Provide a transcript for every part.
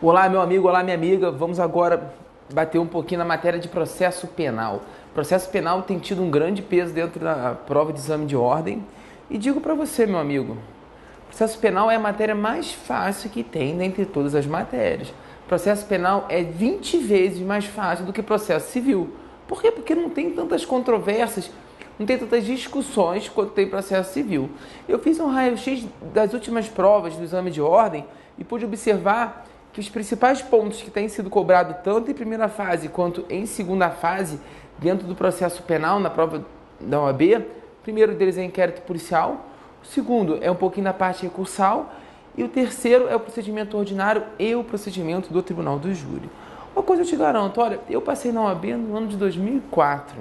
Olá, meu amigo, olá, minha amiga. Vamos agora bater um pouquinho na matéria de processo penal. Processo penal tem tido um grande peso dentro da prova de exame de ordem. E digo para você, meu amigo, processo penal é a matéria mais fácil que tem dentre todas as matérias. Processo penal é 20 vezes mais fácil do que processo civil. Por quê? Porque não tem tantas controvérsias, não tem tantas discussões quanto tem processo civil. Eu fiz um raio-x das últimas provas do exame de ordem e pude observar que os principais pontos que têm sido cobrados tanto em primeira fase quanto em segunda fase dentro do processo penal na prova da OAB, o primeiro deles é inquérito policial, o segundo é um pouquinho da parte recursal e o terceiro é o procedimento ordinário e o procedimento do tribunal do júri. Uma coisa eu te garanto, olha, eu passei na OAB no ano de 2004,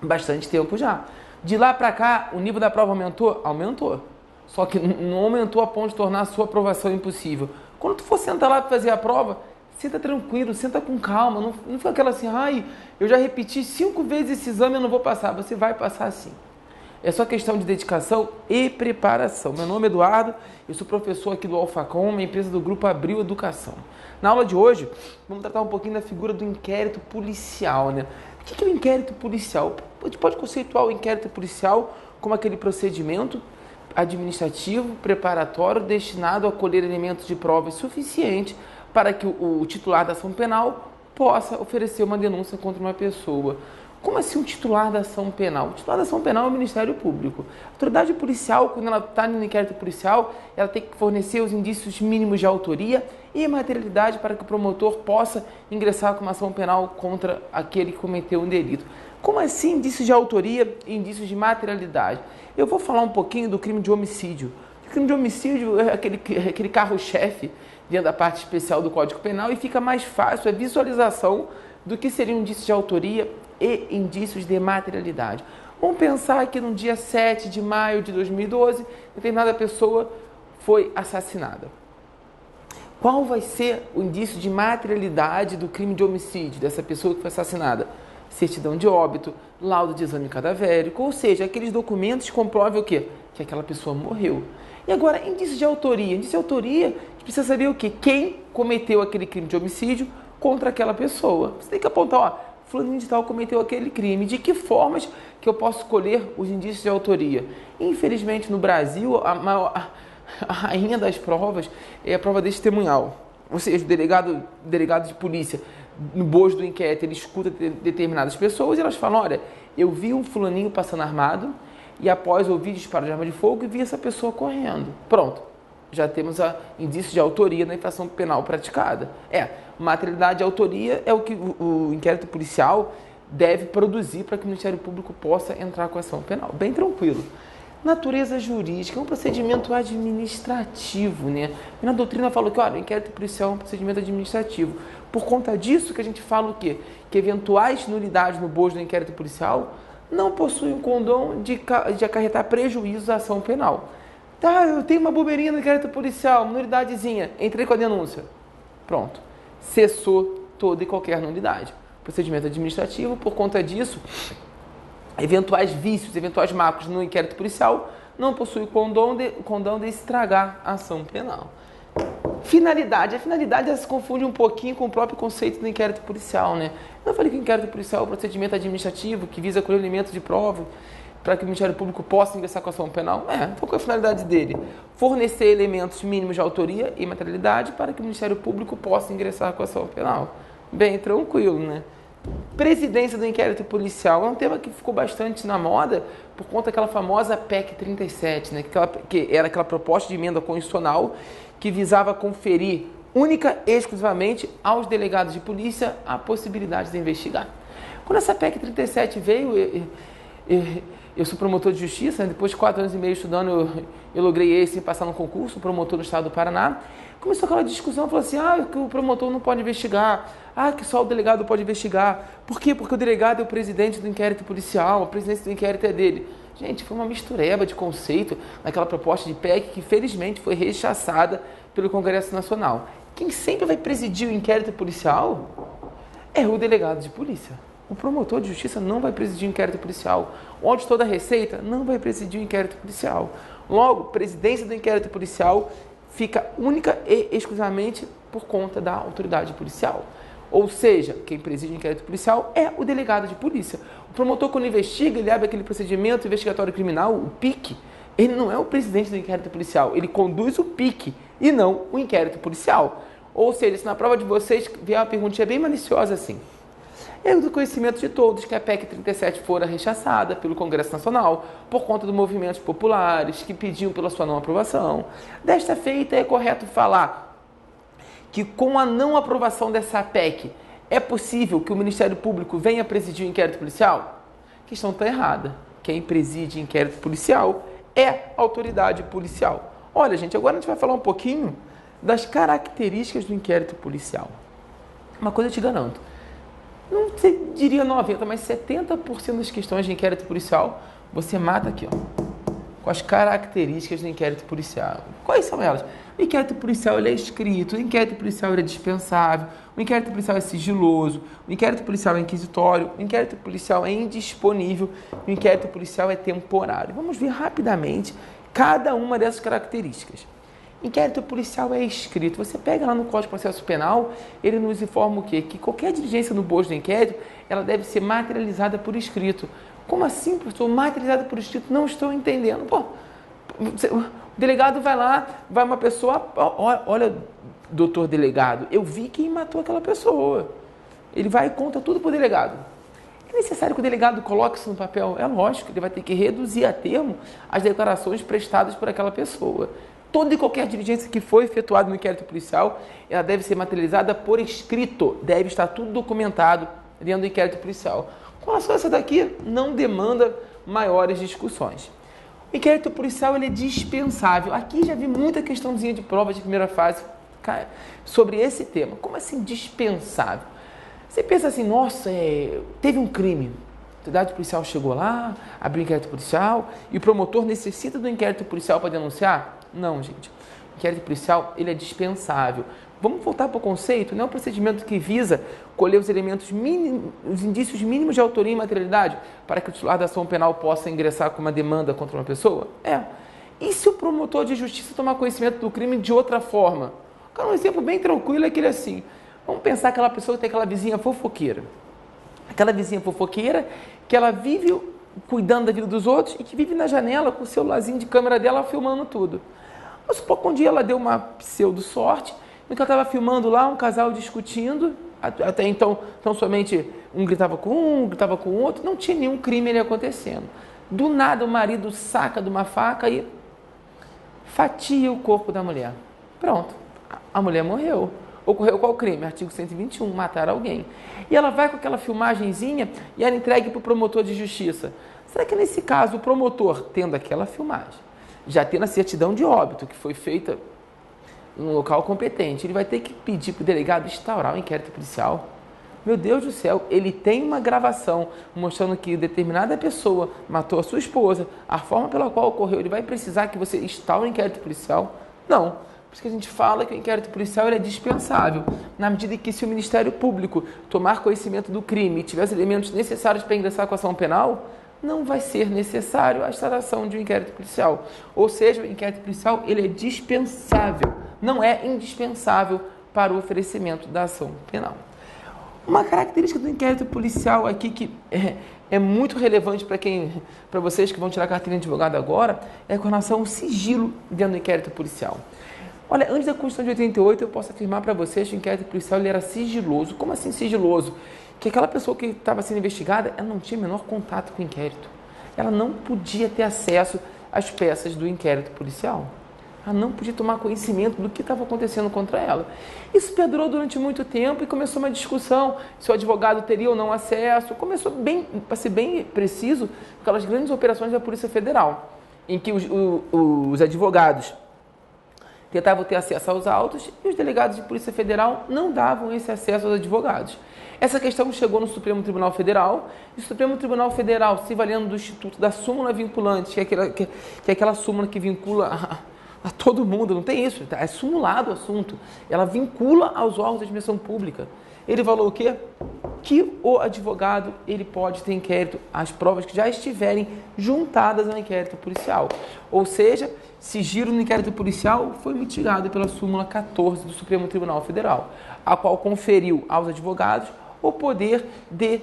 bastante tempo já. De lá para cá, o nível da prova aumentou? Aumentou. Só que não aumentou a ponto de tornar a sua aprovação impossível. Quando tu for sentar lá para fazer a prova, senta tranquilo, senta com calma, não fica aquela assim, ai, eu já repeti 5 vezes esse exame e eu não vou passar. Você vai passar sim. É só questão de dedicação e preparação. Meu nome é Eduardo, eu sou professor aqui do Alfacom, uma empresa do Grupo Abril Educação. Na aula de hoje, vamos tratar um pouquinho da figura do inquérito policial, né? O que é o inquérito policial? A gente pode conceituar o inquérito policial como aquele procedimento administrativo preparatório destinado a colher elementos de prova suficiente para que o titular da ação penal possa oferecer uma denúncia contra uma pessoa. Como assim um titular da ação penal? O titular da ação penal é o Ministério Público. A autoridade policial, quando ela está no inquérito policial, ela tem que fornecer os indícios mínimos de autoria e materialidade para que o promotor possa ingressar com uma ação penal contra aquele que cometeu um delito. Como assim indícios de autoria e indícios de materialidade? Eu vou falar um pouquinho do crime de homicídio. O crime de homicídio é aquele carro-chefe dentro da parte especial do Código Penal e fica mais fácil a visualização do que seriam indícios de autoria e indícios de materialidade. Vamos pensar que no dia 7 de maio de 2012, determinada pessoa foi assassinada. Qual vai ser o indício de materialidade do crime de homicídio dessa pessoa que foi assassinada? Certidão de óbito, laudo de exame cadavérico, ou seja, aqueles documentos que comprovam o quê? Que aquela pessoa morreu. E agora, indício de autoria. Indício de autoria, a gente precisa saber o quê? Quem cometeu aquele crime de homicídio contra aquela pessoa. Você tem que apontar, ó, fulaninho de tal cometeu aquele crime. De que formas que eu posso colher os indícios de autoria? Infelizmente, no Brasil, a rainha das provas é a prova testemunhal. Ou seja, o delegado de polícia, no bojo do inquérito, ele escuta determinadas pessoas e elas falam, olha, eu vi um fulaninho passando armado e após ouvir disparo de arma de fogo e vi essa pessoa correndo. Pronto, já temos indício de autoria na infração penal praticada. Materialidade e autoria é o que o inquérito policial deve produzir para que o Ministério Público possa entrar com a ação penal. Bem tranquilo. Natureza jurídica é um procedimento administrativo, né? E na doutrina fala que, olha, o inquérito policial é um procedimento administrativo. Por conta disso que a gente fala o quê? Que eventuais nulidades no bojo do inquérito policial não possuem o condão de acarretar prejuízos à ação penal. Tá, eu tenho uma bobeirinha no inquérito policial, uma nulidadezinha, entrei com a denúncia. Pronto, cessou toda e qualquer nulidade. Procedimento administrativo, por conta disso, eventuais vícios, eventuais marcos no inquérito policial não possuem o condão de estragar a ação penal. Finalidade. A finalidade se confunde um pouquinho com o próprio conceito do inquérito policial, né? Eu falei que o inquérito policial é um procedimento administrativo que visa colher elementos de prova para que o Ministério Público possa ingressar com a ação penal. Então qual é a finalidade dele? Fornecer elementos mínimos de autoria e materialidade para que o Ministério Público possa ingressar com a ação penal. Bem tranquilo, né? Presidência do inquérito policial é um tema que ficou bastante na moda por conta daquela famosa PEC 37, né? Que era aquela proposta de emenda constitucional que visava conferir única e exclusivamente aos delegados de polícia a possibilidade de investigar. Quando essa PEC 37 veio, eu sou promotor de justiça, né? Depois de 4 anos e meio estudando, eu logrei esse passar no concurso, promotor no estado do Paraná. Começou aquela discussão, falou assim, que o promotor não pode investigar, que só o delegado pode investigar. Por quê? Porque o delegado é o presidente do inquérito policial, a presidência do inquérito é dele. Gente, foi uma mistureba de conceito naquela proposta de PEC que, felizmente, foi rechaçada pelo Congresso Nacional. Quem sempre vai presidir o inquérito policial é o delegado de polícia. O promotor de justiça não vai presidir o inquérito policial. O auditor da Receita não vai presidir o inquérito policial. Logo, presidência do inquérito policial fica única e exclusivamente por conta da autoridade policial. Ou seja, quem preside o inquérito policial é o delegado de polícia. O promotor, quando investiga, ele abre aquele procedimento investigatório criminal, o PIC, ele não é o presidente do inquérito policial, ele conduz o PIC e não o inquérito policial. Ou seja, se na prova de vocês vier uma perguntinha bem maliciosa assim, é do conhecimento de todos que a PEC 37 fora rechaçada pelo Congresso Nacional por conta dos movimentos populares que pediam pela sua não aprovação. Desta feita, é correto falar que com a não aprovação dessa PEC é possível que o Ministério Público venha presidir o inquérito policial? A questão está errada. Quem preside inquérito policial é a autoridade policial. Olha, gente, agora a gente vai falar um pouquinho das características do inquérito policial. Uma coisa eu te garanto, não diria 90%, mas 70% das questões de inquérito policial você mata aqui, ó, com as características do inquérito policial. Quais são elas? O inquérito policial ele é escrito, o inquérito policial ele é dispensável, o inquérito policial é sigiloso, o inquérito policial é inquisitório, o inquérito policial é indisponível, o inquérito policial é temporário. Vamos ver rapidamente cada uma dessas características. Inquérito policial é escrito. Você pega lá no Código de Processo Penal, ele nos informa o quê? Que qualquer diligência no bojo do inquérito, ela deve ser materializada por escrito. Como assim, professor? Materializada por escrito? Não estou entendendo. Pô, o delegado vai lá, vai uma pessoa, olha, doutor delegado, eu vi quem matou aquela pessoa. Ele vai e conta tudo para o delegado. É necessário que o delegado coloque isso no papel? É lógico, ele vai ter que reduzir a termo as declarações prestadas por aquela pessoa. Toda e qualquer diligência que foi efetuada no inquérito policial, ela deve ser materializada por escrito, deve estar tudo documentado dentro do inquérito policial. Com relação a essa daqui, não demanda maiores discussões. O inquérito policial ele é dispensável. Aqui já vi muita questãozinha de prova de primeira fase sobre esse tema. Como assim dispensável? Você pensa assim, nossa, teve um crime. A autoridade policial chegou lá, abriu o inquérito policial e o promotor necessita do inquérito policial para denunciar? Não, gente. O inquérito policial ele é dispensável. Vamos voltar para o conceito? Não é um procedimento que visa colher os elementos mínimos, os indícios mínimos de autoria e materialidade para que o titular da ação penal possa ingressar com uma demanda contra uma pessoa? É. E se o promotor de justiça tomar conhecimento do crime de outra forma? Cara, um exemplo bem tranquilo é aquele assim. Vamos pensar aquela pessoa que tem aquela vizinha fofoqueira. Aquela vizinha fofoqueira que ela vive cuidando da vida dos outros e que vive na janela com o celularzinho de câmera dela filmando tudo. Vamos supor que um dia ela deu uma pseudo-sorte, no que ela estava filmando lá, um casal discutindo, até então, tão somente um gritava com o outro, não tinha nenhum crime ali acontecendo. Do nada o marido saca de uma faca e fatia o corpo da mulher. Pronto, a mulher morreu. Ocorreu qual crime? Artigo 121, matar alguém. E ela vai com aquela filmagenzinha e ela entregue para o promotor de justiça. Será que nesse caso o promotor, tendo aquela filmagem, já tendo a certidão de óbito que foi feita no local competente, ele vai ter que pedir para o delegado instaurar o inquérito policial? Meu Deus do céu, ele tem uma gravação mostrando que determinada pessoa matou a sua esposa, a forma pela qual ocorreu, ele vai precisar que você instaure o inquérito policial? Não. Por isso que a gente fala que o inquérito policial ele é dispensável, na medida que se o Ministério Público tomar conhecimento do crime e tiver os elementos necessários para ingressar com a ação penal, não vai ser necessário a instauração de um inquérito policial. Ou seja, o inquérito policial ele é dispensável, não é indispensável para o oferecimento da ação penal. Uma característica do inquérito policial aqui que é muito relevante para vocês que vão tirar a carteira de advogado agora, é com relação ao sigilo dentro do inquérito policial. Olha, antes da Constituição de 88, eu posso afirmar para vocês que o inquérito policial ele era sigiloso. Como assim sigiloso? Que aquela pessoa que estava sendo investigada, ela não tinha o menor contato com o inquérito. Ela não podia ter acesso às peças do inquérito policial. Ela não podia tomar conhecimento do que estava acontecendo contra ela. Isso perdurou durante muito tempo e começou uma discussão se o advogado teria ou não acesso. Começou para ser bem preciso, aquelas grandes operações da Polícia Federal, em que os advogados tentavam ter acesso aos autos e os delegados de Polícia Federal não davam esse acesso aos advogados. Essa questão chegou no Supremo Tribunal Federal e o Supremo Tribunal Federal, se valendo do Instituto da súmula vinculante, que é aquela súmula que vincula a todo mundo, não tem isso, é simulado o assunto, ela vincula aos órgãos da administração pública. Ele falou o quê? Que o advogado ele pode ter inquérito às provas que já estiverem juntadas ao inquérito policial. Ou seja, sigilo no inquérito policial foi mitigado pela súmula 14 do Supremo Tribunal Federal, a qual conferiu aos advogados o poder de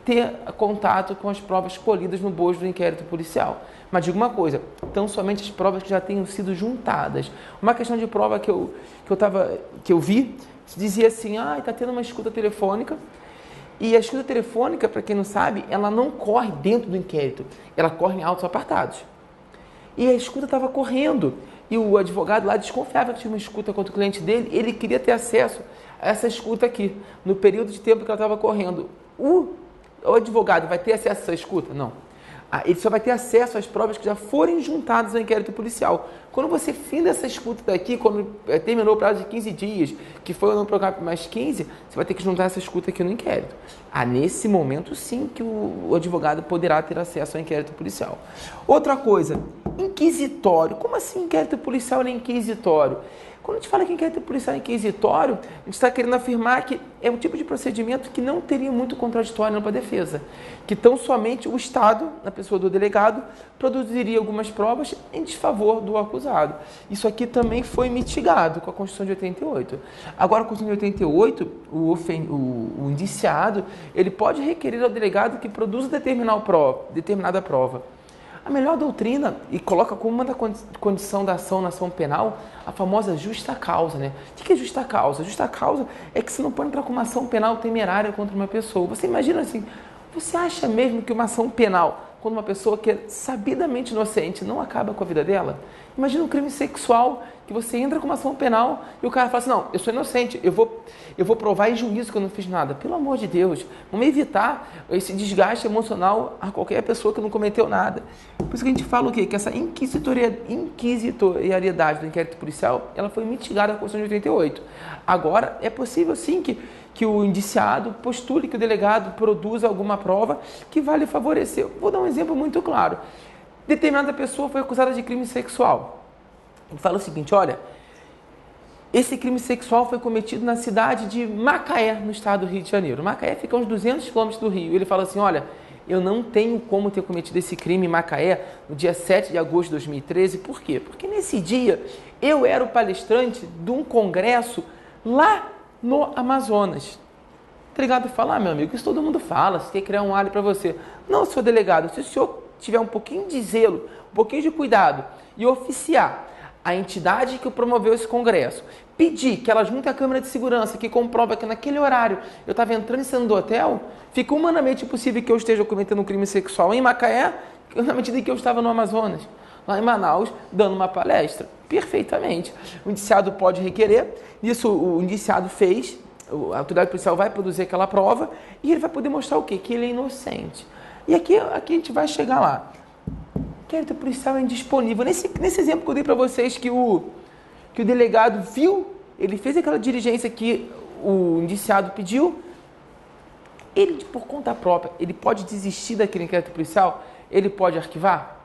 ter contato com as provas colhidas no bojo do inquérito policial. Mas digo uma coisa, então somente as provas que já tenham sido juntadas. Uma questão de prova que eu vi, dizia assim, está tendo uma escuta telefônica, e a escuta telefônica, para quem não sabe, ela não corre dentro do inquérito, ela corre em autos apartados. E a escuta estava correndo, e o advogado lá desconfiava que tinha uma escuta contra o cliente dele, ele queria ter acesso a essa escuta aqui, no período de tempo que ela estava correndo. O advogado vai ter acesso a essa escuta? Não. Ele só vai ter acesso às provas que já forem juntadas ao inquérito policial. Quando você finda essa escuta daqui, quando terminou o prazo de 15 dias, que foi no programa mais 15, você vai ter que juntar essa escuta aqui no inquérito. Nesse momento, sim, que o advogado poderá ter acesso ao inquérito policial. Outra coisa, inquisitório. Como assim inquérito policial é inquisitório? Quando a gente fala que inquérito policial é inquisitório, a gente está querendo afirmar que é um tipo de procedimento que não teria muito contraditório para a defesa, que tão somente o Estado, na pessoa do delegado, produziria algumas provas em desfavor do acusado. Isso aqui também foi mitigado com a Constituição de 88. Agora, a Constituição de 88, o indiciado, ele pode requerer ao delegado que produza determinada prova. A melhor doutrina, e coloca como uma da condição da ação na ação penal, a famosa justa causa, né? O que é justa causa? Justa causa é que você não pode entrar com uma ação penal temerária contra uma pessoa. Você imagina assim, você acha mesmo que uma ação penal, quando uma pessoa que é sabidamente inocente, não acaba com a vida dela? Imagina um crime sexual, que você entra com uma ação penal e o cara fala assim, não, eu sou inocente, eu vou provar em juízo que eu não fiz nada. Pelo amor de Deus, vamos evitar esse desgaste emocional a qualquer pessoa que não cometeu nada. Por isso que a gente fala o quê? Que essa inquisitoriedade do inquérito policial, ela foi mitigada na Constituição de 88. Agora, é possível sim que o indiciado postule que o delegado produza alguma prova que vai lhe favorecer. Vou dar um exemplo muito claro. Determinada pessoa foi acusada de crime sexual. Ele fala o seguinte, olha, esse crime sexual foi cometido na cidade de Macaé, no estado do Rio de Janeiro. Macaé fica a uns 200 quilômetros do Rio. Ele fala assim, olha, eu não tenho como ter cometido esse crime em Macaé no dia 7 de agosto de 2013. Por quê? Porque nesse dia eu era o palestrante de um congresso lá no Amazonas. O delegado fala, meu amigo, isso todo mundo fala, você quer criar um álibi para você. Não, senhor delegado, se o senhor tiver um pouquinho de zelo, um pouquinho de cuidado e oficiar a entidade que promoveu esse congresso, pedir que ela junte a câmera de segurança que comprova que naquele horário eu estava entrando e saindo do hotel, fica humanamente impossível que eu esteja cometendo um crime sexual em Macaé, na medida em que eu estava no Amazonas, lá em Manaus, dando uma palestra. Perfeitamente. O indiciado pode requerer, isso o indiciado fez, a autoridade policial vai produzir aquela prova e ele vai poder mostrar o quê? Que ele é inocente. E aqui a gente vai chegar lá. Inquérito policial é indisponível. Nesse exemplo que eu dei para vocês, que o delegado viu, ele fez aquela diligência que o indiciado pediu, ele, por conta própria, ele pode desistir daquele inquérito policial? Ele pode arquivar?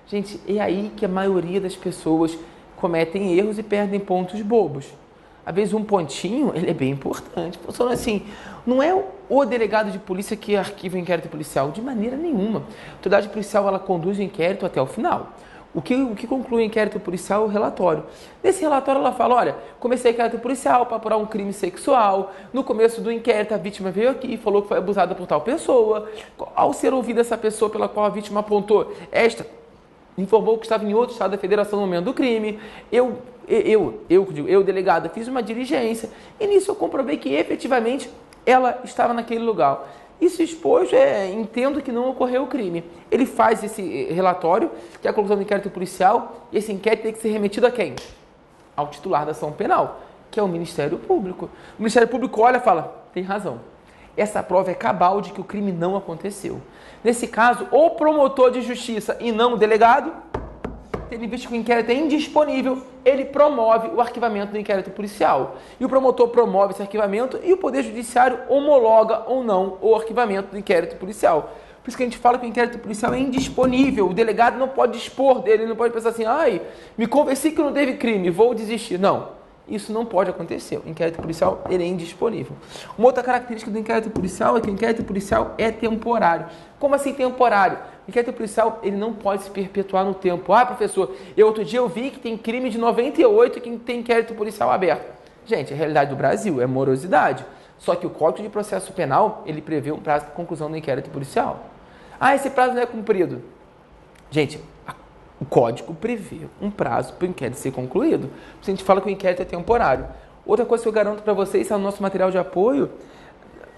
Gente, é aí que a maioria das pessoas cometem erros e perdem pontos bobos. Às vezes um pontinho, ele é bem importante. Funciona assim, não é o delegado de polícia que arquiva o inquérito policial, de maneira nenhuma. A autoridade policial, ela conduz o inquérito até o final. O que conclui o inquérito policial é o relatório. Nesse relatório ela fala, olha, comecei o inquérito policial para apurar um crime sexual, no começo do inquérito a vítima veio aqui e falou que foi abusada por tal pessoa, ao ser ouvida essa pessoa pela qual a vítima apontou, esta informou que estava em outro estado da federação no momento do crime, eu, delegado, fiz uma diligência e nisso eu comprovei que efetivamente ela estava naquele lugar. Isso exposto, entendo que não ocorreu o crime. Ele faz esse relatório, que é a conclusão do inquérito policial, e esse inquérito tem que ser remetido a quem? Ao titular da ação penal, que é o Ministério Público. O Ministério Público olha e fala, tem razão. Essa prova é cabal de que o crime não aconteceu. Nesse caso, o promotor de justiça e não o delegado, tendo visto que o inquérito é indisponível, ele promove o arquivamento do inquérito policial. E o promotor promove esse arquivamento e o Poder Judiciário homologa ou não o arquivamento do inquérito policial. Por isso que a gente fala que o inquérito policial é indisponível. O delegado não pode dispor dele, ele não pode pensar assim, me convenci que não teve crime, vou desistir. Não. Isso não pode acontecer. O inquérito policial ele é indisponível. Uma outra característica do inquérito policial é que o inquérito policial é temporário. Como assim temporário? O inquérito policial ele não pode se perpetuar no tempo. Ah, professor, outro dia eu vi que tem crime de 98 que tem inquérito policial aberto. Gente, a realidade do Brasil é morosidade. Só que o Código de Processo Penal ele prevê um prazo para conclusão do inquérito policial. Ah, esse prazo não é cumprido. Gente, o Código prevê um prazo para o inquérito ser concluído. A gente fala que o inquérito é temporário. Outra coisa que eu garanto para vocês está no nosso material de apoio.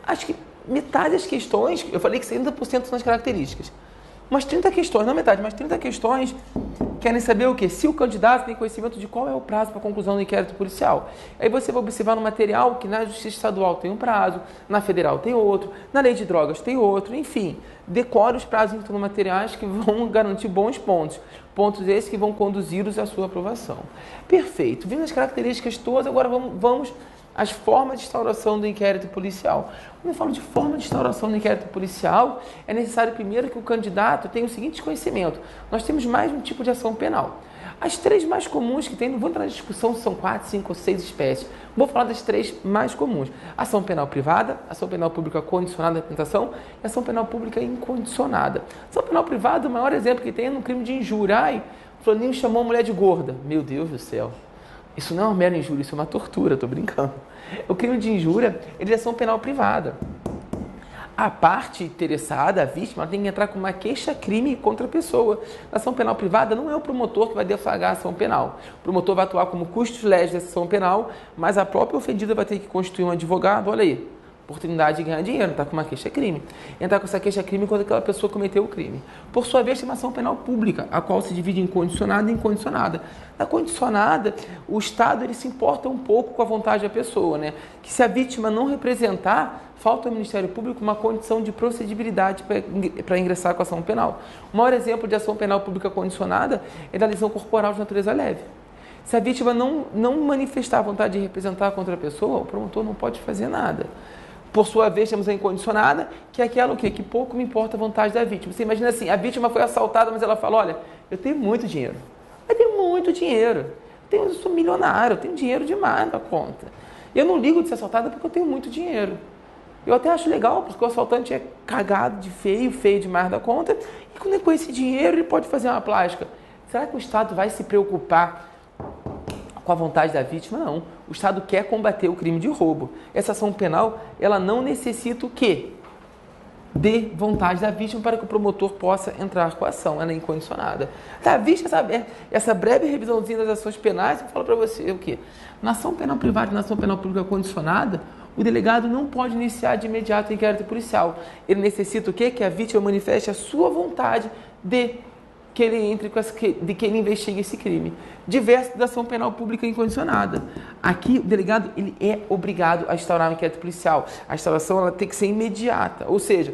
Acho que metade das questões, eu falei que 70% são as características. Umas 30 questões, não metade, mas 30 questões querem saber o quê? Se o candidato tem conhecimento de qual é o prazo para a conclusão do inquérito policial. Aí você vai observar no material que na Justiça Estadual tem um prazo, na Federal tem outro, na Lei de Drogas tem outro, enfim. Decore os prazos então, materiais que vão garantir bons pontos. Pontos esses que vão conduzi-los à sua aprovação. Perfeito. Vimos as características todas, agora vamos às formas de instauração do inquérito policial. Quando eu falo de forma de instauração do inquérito policial, é necessário primeiro que o candidato tenha o seguinte conhecimento. Nós temos mais um tipo de ação penal. As três mais comuns que tem, não vou entrar na discussão se são 4, 5 ou 6 espécies. Vou falar das três mais comuns. Ação penal privada, ação penal pública condicionada à apresentação e ação penal pública incondicionada. Ação penal privada, o maior exemplo que tem é no crime de injúria. Ai, o fulaninho chamou a mulher de gorda. Meu Deus do céu. Isso não é uma mera injúria, isso é uma tortura, estou brincando. O crime de injúria é ação penal privada. A parte interessada, a vítima, tem que entrar com uma queixa-crime contra a pessoa. Na ação penal privada, não é o promotor que vai deflagrar a ação penal. O promotor vai atuar como custos legis dessa ação penal, mas a própria ofendida vai ter que constituir um advogado, olha aí, oportunidade de ganhar dinheiro, está com uma queixa-crime. Entrar com essa queixa-crime quando aquela pessoa cometeu o crime. Por sua vez, tem uma ação penal pública, a qual se divide em condicionada e incondicionada. Na condicionada, o Estado ele se importa um pouco com a vontade da pessoa, né? Que se a vítima não representar, falta ao Ministério Público uma condição de procedibilidade para ingressar com a ação penal. O maior exemplo de ação penal pública condicionada é da lesão corporal de natureza leve. Se a vítima não manifestar a vontade de representar contra a pessoa, o promotor não pode fazer nada. Por sua vez, temos a incondicionada, que é aquela o quê? Que pouco me importa a vontade da vítima. Você imagina assim, a vítima foi assaltada, mas ela fala, olha, eu tenho muito dinheiro. Eu tenho muito dinheiro. Eu sou milionário, eu tenho dinheiro demais na conta. Eu não ligo de ser assaltada porque eu tenho muito dinheiro. Eu até acho legal, porque o assaltante é cagado de feio demais da conta, e quando ele com esse dinheiro ele pode fazer uma plástica. Será que o Estado vai se preocupar com a vontade da vítima? Não. O Estado quer combater o crime de roubo. Essa ação penal, ela não necessita o quê? De vontade da vítima para que o promotor possa entrar com a ação. Ela é incondicionada. Tá, vista essa breve revisãozinha das ações penais, eu falo para você o quê? Na ação penal privada e na ação penal pública condicionada, o delegado não pode iniciar de imediato o inquérito policial. Ele necessita o quê? Que a vítima manifeste a sua vontade de que ele entre de que ele investigue esse crime. Diverso da ação penal pública incondicionada. Aqui, o delegado ele é obrigado a instaurar um inquérito policial. A instauração ela tem que ser imediata, ou seja,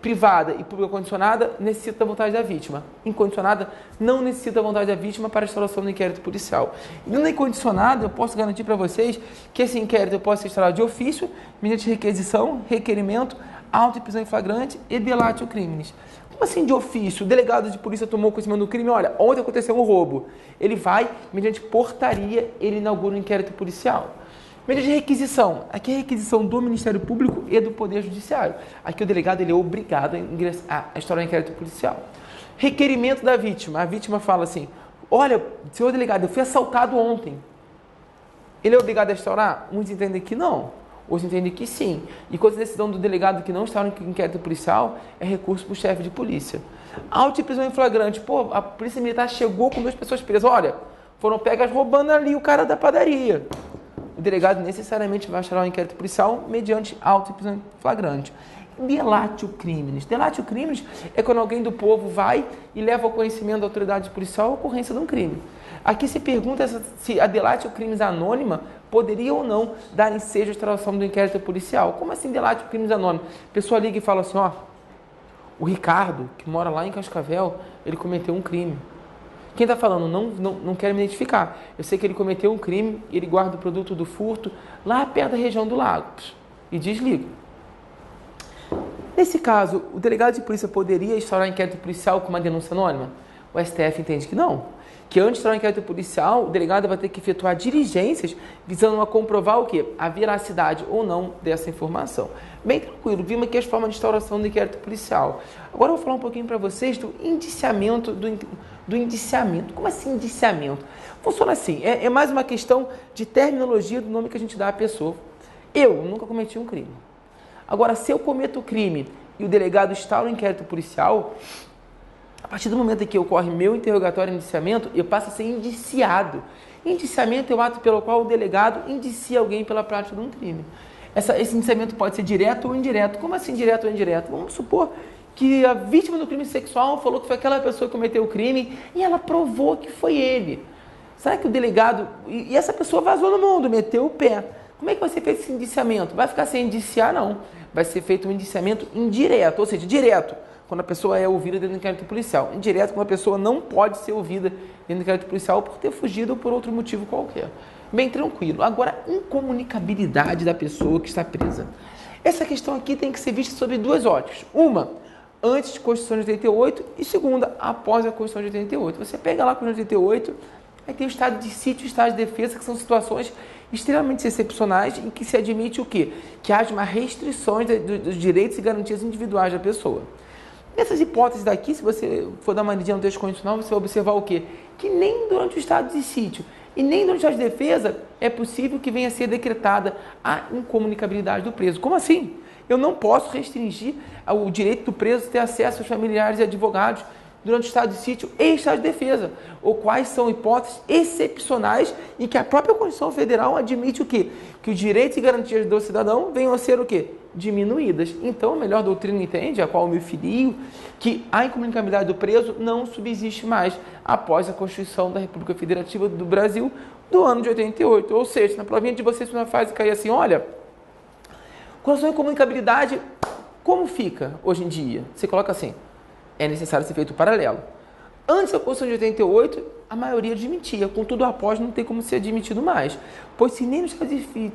privada e pública condicionada necessita da vontade da vítima. Incondicionada não necessita da vontade da vítima para a instauração do inquérito policial. E na incondicionada, eu posso garantir para vocês que esse inquérito pode ser instaurado de ofício, mediante requisição, requerimento, auto de prisão em flagrante e delatio criminis. Como assim de ofício? O delegado de polícia tomou conhecimento do crime, olha, ontem aconteceu um roubo. Ele vai, mediante portaria, ele inaugura um inquérito policial. Mediante requisição, aqui é a requisição do Ministério Público e do Poder Judiciário. Aqui o delegado ele é obrigado a instaurar um inquérito policial. Requerimento da vítima. A vítima fala assim, olha, senhor delegado, eu fui assaltado ontem. Ele é obrigado a instaurar? Uns entendem que não. Outros entendem que sim. E quando a decisão do delegado que não está no inquérito policial, é recurso para o chefe de polícia. Auto de prisão em flagrante. Pô, a polícia militar chegou com 2 pessoas presas. Olha, foram pegas roubando ali o cara da padaria. O delegado necessariamente vai instaurar um inquérito policial mediante auto de prisão em flagrante. Delatio criminis. Delatio criminis é quando alguém do povo vai e leva ao conhecimento da autoridade policial a ocorrência de um crime. Aqui se pergunta se a delatio criminis anônima poderia ou não dar ensejo à instauração do inquérito policial. Como assim delatio criminis anônima? A pessoa liga e fala assim, ó, o Ricardo, que mora lá em Cascavel, ele cometeu um crime. Quem está falando? Não quero me identificar. Eu sei que ele cometeu um crime e ele guarda o produto do furto lá perto da região do lago. E desliga. Nesse caso, o delegado de polícia poderia instaurar inquérito policial com uma denúncia anônima? O STF entende que não. Que antes de entrar no inquérito policial, o delegado vai ter que efetuar diligências visando a comprovar o quê? A veracidade ou não dessa informação. Bem tranquilo, vimos aqui as formas de instauração do inquérito policial. Agora eu vou falar um pouquinho para vocês do indiciamento. Do indiciamento. Como assim indiciamento? Funciona assim, é mais uma questão de terminologia do nome que a gente dá à pessoa. Eu nunca cometi um crime. Agora, se eu cometo o crime e o delegado instaura o inquérito policial, a partir do momento em que ocorre meu interrogatório e indiciamento, eu passo a ser indiciado. Indiciamento é o ato pelo qual o delegado indicia alguém pela prática de um crime. Esse indiciamento pode ser direto ou indireto. Como assim direto ou indireto? Vamos supor que a vítima do crime sexual falou que foi aquela pessoa que cometeu o crime e ela provou que foi ele. Será que o delegado... E essa pessoa vazou no mundo, meteu o pé. Como é que vai ser feito esse indiciamento? Vai ficar sem indiciar? Não. Vai ser feito um indiciamento indireto, ou seja, direto, quando a pessoa é ouvida dentro do inquérito policial. Indireto, quando a pessoa não pode ser ouvida dentro do inquérito policial por ter fugido ou por outro motivo qualquer. Bem tranquilo. Agora, incomunicabilidade da pessoa que está presa. Essa questão aqui tem que ser vista sob duas óticas. Uma, antes da Constituição de 88 e segunda, após a Constituição de 88. Você pega lá a Constituição de 88, aí tem o estado de sítio e o estado de defesa, que são situações extremamente excepcionais em que se admite o quê? Que haja uma restrição dos direitos e garantias individuais da pessoa. Nessas hipóteses daqui, se você for dar uma lidinha no texto constitucional, você vai observar o quê? Que nem durante o estado de sítio e nem durante o estado de defesa é possível que venha a ser decretada a incomunicabilidade do preso. Como assim? Eu não posso restringir o direito do preso ter acesso aos familiares e advogados durante o estado de sítio e estado de defesa, ou quais são hipóteses excepcionais em que a própria Constituição Federal admite o quê? Que os direitos e garantias do cidadão venham a ser o quê? Diminuídas. Então, a melhor doutrina entende, a qual eu me filio, que a incomunicabilidade do preso não subsiste mais após a Constituição da República Federativa do Brasil do ano de 88. Ou seja, na provinha de vocês, na fase cair assim, olha, com relação à incomunicabilidade, como fica hoje em dia? Você coloca assim, é necessário ser feito o paralelo. Antes da Constituição de 88, a maioria admitia, contudo após não tem como ser admitido mais. Pois se nem no estado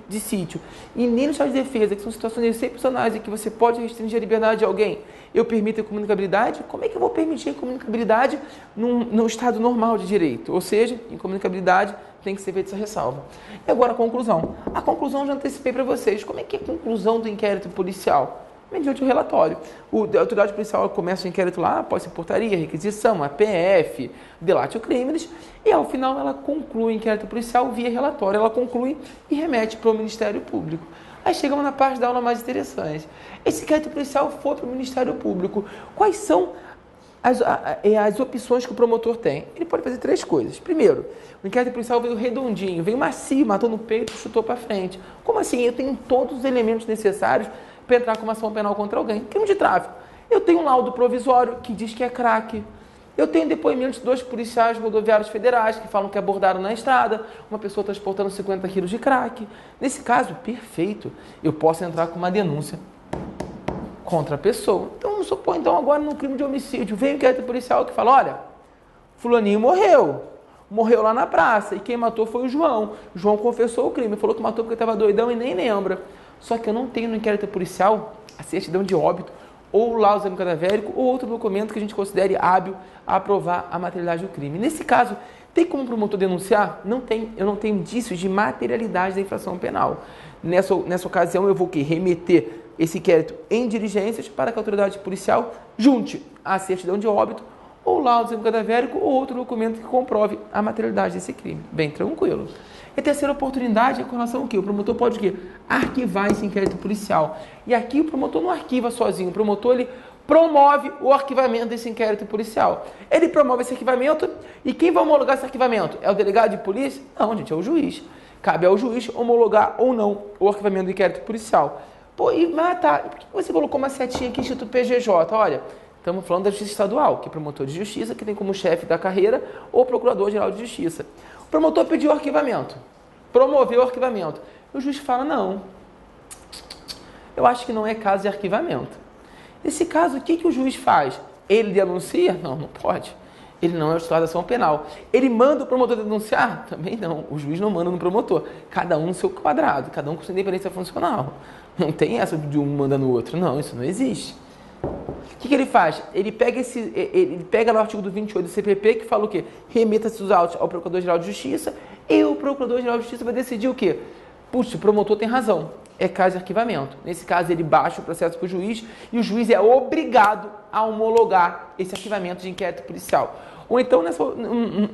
de sítio e nem no estado de defesa, que são situações excepcionais em que você pode restringir a liberdade de alguém, eu permito a incomunicabilidade, como é que eu vou permitir a incomunicabilidade no estado normal de direito? Ou seja, incomunicabilidade tem que ser feita essa ressalva. E agora a conclusão. A conclusão eu já antecipei para vocês. Como é que é a conclusão do inquérito policial? Mediante o relatório. A autoridade policial começa o inquérito lá, após a portaria, requisição, a PF, delate o crimes, e ao final ela conclui o inquérito policial via relatório, ela conclui e remete para o Ministério Público. Aí chegamos na parte da aula mais interessante. Esse inquérito policial foi para o Ministério Público. Quais são as opções que o promotor tem? Ele pode fazer três coisas. Primeiro, o inquérito policial veio redondinho, veio macio, matou no peito, chutou para frente. Como assim? Eu tenho todos os elementos necessários para entrar com uma ação penal contra alguém. Crime de tráfico. Eu tenho um laudo provisório que diz que é crack. Eu tenho depoimentos de 2 policiais rodoviários federais que falam que abordaram na estrada uma pessoa transportando 50 quilos de crack. Nesse caso, perfeito. Eu posso entrar com uma denúncia contra a pessoa. Então, vamos supor, agora no crime de homicídio, vem o inquérito policial que fala, olha, fulaninho morreu. Morreu lá na praça e quem matou foi o João. O João confessou o crime, falou que matou porque estava doidão e nem lembra. Só que eu não tenho no inquérito policial a certidão de óbito ou o laudo exame cadavérico ou outro documento que a gente considere hábil a provar a materialidade do crime. Nesse caso, tem como o promotor denunciar? Não tem. Eu não tenho indícios de materialidade da infração penal. Nessa ocasião, eu vou remeter esse inquérito em diligências para que a autoridade policial junte a certidão de óbito ou laudo exame cadavérico ou outro documento que comprove a materialidade desse crime. Bem tranquilo. E a terceira oportunidade é com relação ao quê? O promotor pode o quê? Arquivar esse inquérito policial. E aqui o promotor não arquiva sozinho. O promotor, ele promove o arquivamento desse inquérito policial. Ele promove esse arquivamento e quem vai homologar esse arquivamento? É o delegado de polícia? Não, gente, é o juiz. Cabe ao juiz homologar ou não o arquivamento do inquérito policial. Pô, tá, por que você colocou uma setinha aqui Instituto PGJ? Olha, estamos falando da Justiça Estadual, que é promotor de justiça, que tem como chefe da carreira ou procurador-geral de justiça. O promotor pediu o arquivamento, promoveu o arquivamento. O juiz fala, não, eu acho que não é caso de arquivamento. Nesse caso, o que o juiz faz? Ele denuncia? Não, não pode. Ele não é o titular da ação penal. Ele manda o promotor denunciar? Também não. O juiz não manda no promotor. Cada um no seu quadrado, cada um com sua independência funcional. Não tem essa de um manda no outro. Não, isso não existe. O que ele faz? Ele pega no artigo do 28 do CPP, que fala o quê? Remeta-se os autos ao Procurador-Geral de Justiça, e o Procurador-Geral de Justiça vai decidir o quê? Puxa, o promotor tem razão, é caso de arquivamento. Nesse caso, ele baixa o processo para o juiz e o juiz é obrigado a homologar esse arquivamento de inquérito policial. Ou então,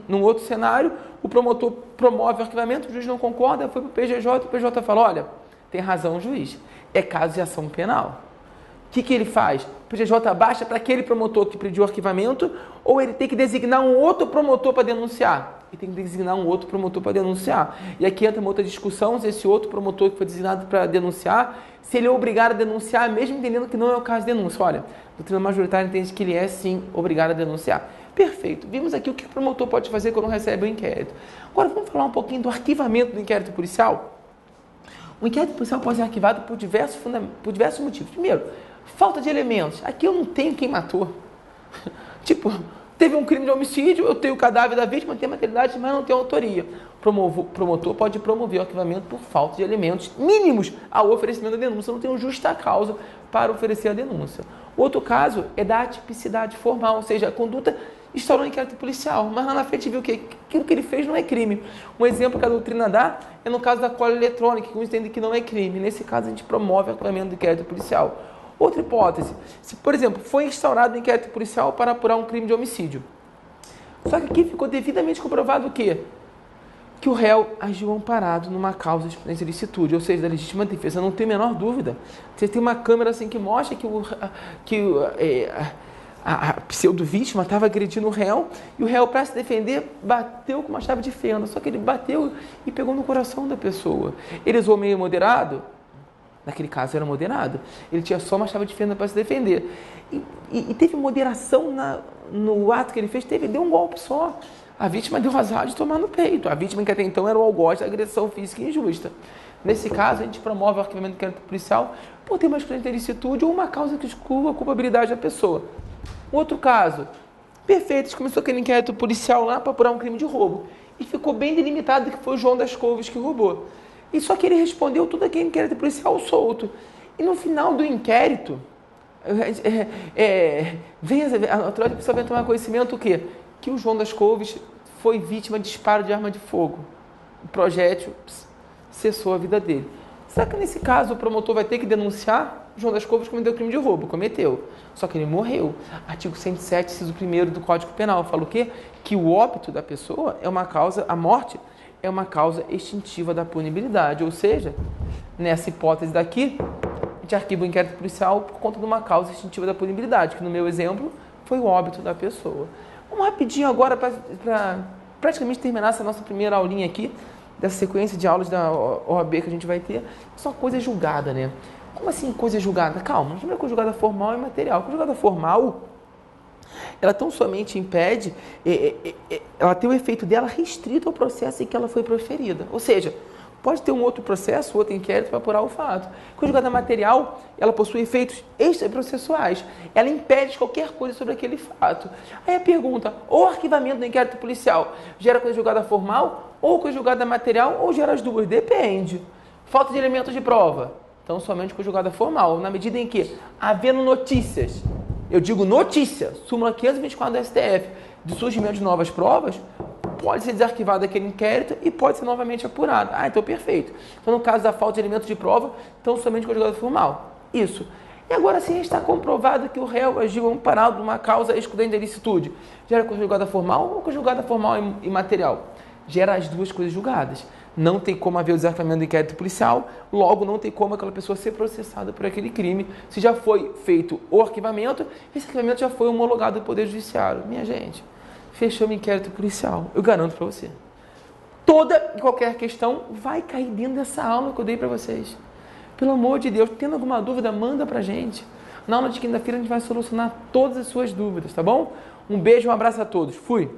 num outro cenário, o promotor promove o arquivamento, o juiz não concorda, foi para o PGJ, o PGJ fala, olha, tem razão o juiz, é caso de ação penal. O que ele faz? O PGJ baixa para aquele promotor que pediu o arquivamento ou ele tem que designar um outro promotor para denunciar? Ele tem que designar um outro promotor para denunciar. E aqui entra uma outra discussão se esse outro promotor que foi designado para denunciar, se ele é obrigado a denunciar, mesmo entendendo que não é o caso de denúncia. Olha, a doutrina majoritária entende que ele é, sim, obrigado a denunciar. Perfeito. Vimos aqui o que o promotor pode fazer quando recebe o inquérito. Agora vamos falar um pouquinho do arquivamento do inquérito policial. O inquérito policial pode ser arquivado por diversos motivos. Primeiro, falta de elementos. Aqui eu não tenho quem matou. Tipo, teve um crime de homicídio, eu tenho o cadáver da vítima, tem materialidade, mas não tem autoria. O promotor pode promover o arquivamento por falta de elementos mínimos ao oferecimento da denúncia. Não tem justa causa para oferecer a denúncia. Outro caso é da atipicidade formal, ou seja, a conduta instaurou um inquérito policial, mas lá na frente viu que aquilo que ele fez não é crime. Um exemplo que a doutrina dá é no caso da cola eletrônica, que uns entendem que não é crime. Nesse caso, a gente promove o arquivamento do inquérito policial. Outra hipótese, se, por exemplo, foi instaurado um inquérito policial para apurar um crime de homicídio. Só que aqui ficou devidamente comprovado o quê? Que o réu agiu amparado numa causa de ilicitude, ou seja, da legítima defesa. Não tem a menor dúvida. Você tem uma câmera assim que mostra que a pseudo-vítima estava agredindo o réu e o réu, para se defender, bateu com uma chave de fenda. Só que ele bateu e pegou no coração da pessoa. Ele usou meio moderado? Naquele caso era moderado. Ele tinha só uma chave de fenda para se defender. E teve moderação no ato que ele fez, deu um golpe só. A vítima deu azar de tomar no peito. A vítima que até então era o algoz da agressão física injusta. Nesse caso, a gente promove o arquivamento do inquérito policial por ter uma excludente de ilicitude ou uma causa que exclua a culpabilidade da pessoa. Outro caso, perfeito, começou aquele inquérito policial lá para apurar um crime de roubo. E ficou bem delimitado que foi o João das Couves que roubou. E só que ele respondeu tudo aquele inquérito policial solto. E no final do inquérito, a autoridade policial vem tomar conhecimento o quê? Que o João das Couves foi vítima de disparo de arma de fogo. O projétil cessou a vida dele. Será que nesse caso o promotor vai ter que denunciar? O João das Couves cometeu crime de roubo, cometeu. Só que ele morreu. Artigo 107, inciso 1º do Código Penal, fala o quê? Que o óbito da pessoa é uma causa, a morte é uma causa extintiva da punibilidade. Ou seja, nessa hipótese daqui, a gente arquiva o inquérito policial por conta de uma causa extintiva da punibilidade, que no meu exemplo foi o óbito da pessoa. Vamos rapidinho agora para praticamente terminar essa nossa primeira aulinha aqui, dessa sequência de aulas da OAB que a gente vai ter. Só coisa julgada, né? Como assim coisa julgada? Calma, não é coisa julgada formal e material. Coisa julgada formal, ela tão somente impede, ela tem o efeito dela restrito ao processo em que ela foi proferida. Ou seja, pode ter um outro processo, outro inquérito para apurar o fato. Coisa julgada material, ela possui efeitos extraprocessuais. Ela impede qualquer coisa sobre aquele fato. Aí a pergunta, ou arquivamento do inquérito policial gera coisa julgada formal, ou coisa julgada material, ou gera as duas? Depende. Falta de elementos de prova. Então, somente coisa julgada formal, na medida em que, havendo notícias, eu digo notícia, súmula 524 do STF, de surgimento de novas provas, pode ser desarquivado aquele inquérito e pode ser novamente apurado. Ah, então perfeito. Então, no caso da falta de elementos de prova, então somente coisa julgada formal. Isso. E agora sim está comprovado que o réu agiu amparado numa causa excludente da ilicitude. Gera coisa julgada formal ou coisa julgada formal e material? Gera as duas coisas julgadas. Não tem como haver o desarquivamento do inquérito policial, logo não tem como aquela pessoa ser processada por aquele crime. Se já foi feito o arquivamento, esse arquivamento já foi homologado do Poder Judiciário. Minha gente, fechou o inquérito policial. Eu garanto para você. Toda e qualquer questão vai cair dentro dessa aula que eu dei para vocês. Pelo amor de Deus, tendo alguma dúvida, manda pra gente. Na aula de quinta-feira a gente vai solucionar todas as suas dúvidas, tá bom? Um beijo, um abraço a todos. Fui!